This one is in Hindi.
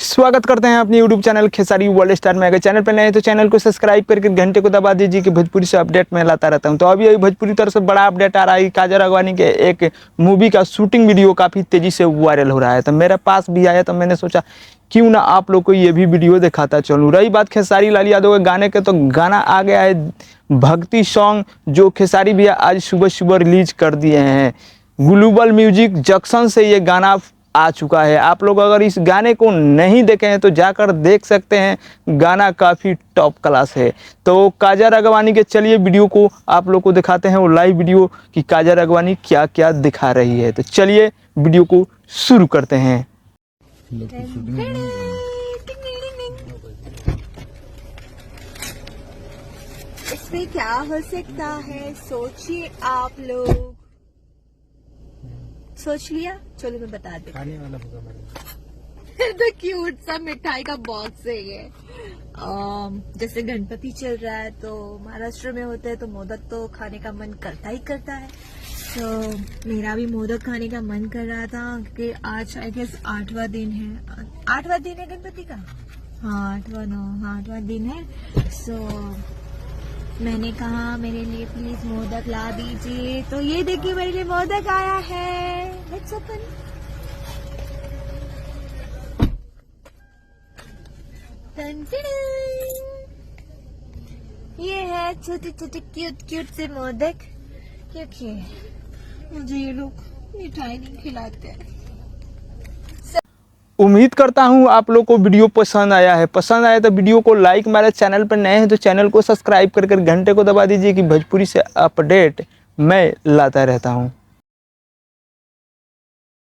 स्वागत करते हैं अपने YouTube channel Khesari world star में। अगर चैनल पर नए हैं तो चैनल को सब्सक्राइब करके घंटे को दबा दीजिए कि भोजपुरी से अपडेट मैं लाता रहता हूं। तो अभी भोजपुरी तरफ से बड़ा अपडेट आ रहा है। काजल राघवानी के एक मूवी का शूटिंग वीडियो काफ़ी तेज़ी से वायरल हो रहा है। तो मेरे पास भी आया तो मैंने सोचा क्यों ना आप लोग को ये भी वीडियो दिखाता चलूँ। रही बात खेसारी लाल यादव के गाने के, तो गाना आ गया है भक्ति सॉन्ग, जो खेसारी भैया आज सुबह सुबह रिलीज कर दिए हैं। ग्लोबल म्यूजिक जंक्शन से ये गाना आ चुका है। आप लोग अगर इस गाने को नहीं देखे हैं तो जाकर देख सकते हैं। गाना काफ़ी टॉप क्लास है। तो काजल राघवानी के चलिए वीडियो को आप लोग को दिखाते हैं, वो लाइव वीडियो कि काजल राघवानी क्या क्या दिखा रही है। तो चलिए वीडियो को शुरू करते हैं। इसमें क्या हो सकता है, सोचिए आप लोग। सोच लिया? चलो मैं बता देती हूँ। खाने वाला होगा तो क्यूट सा मिठाई का बॉक्स है ये। जैसे गणपति चल रहा है तो महाराष्ट्र में होता है, तो मोदक तो खाने का मन करता ही करता है। तो मेरा भी मोदक खाने का मन कर रहा था कि आज आई गेस 8वां दिन है। 8वां दिन है गणपति का। हाँ 8वां दिन है। सो मैंने कहा मेरे लिए प्लीज मोदक ला दीजिए। तो ये देखिए मेरे लिए मोदक आया है। Let's open. ये है छोटे छोटे क्यूट से मोदक, क्योंकि मुझे ये लोग मिठाई नहीं खिलाते हैं। उम्मीद करता हूँ आप लोग को वीडियो पसंद आया है। पसंद आया तो वीडियो को लाइक मारे। चैनल पर नए हैं तो चैनल को सब्सक्राइब कर घंटे को दबा दीजिए कि भोजपुरी से अपडेट मैं लाता रहता हूँ।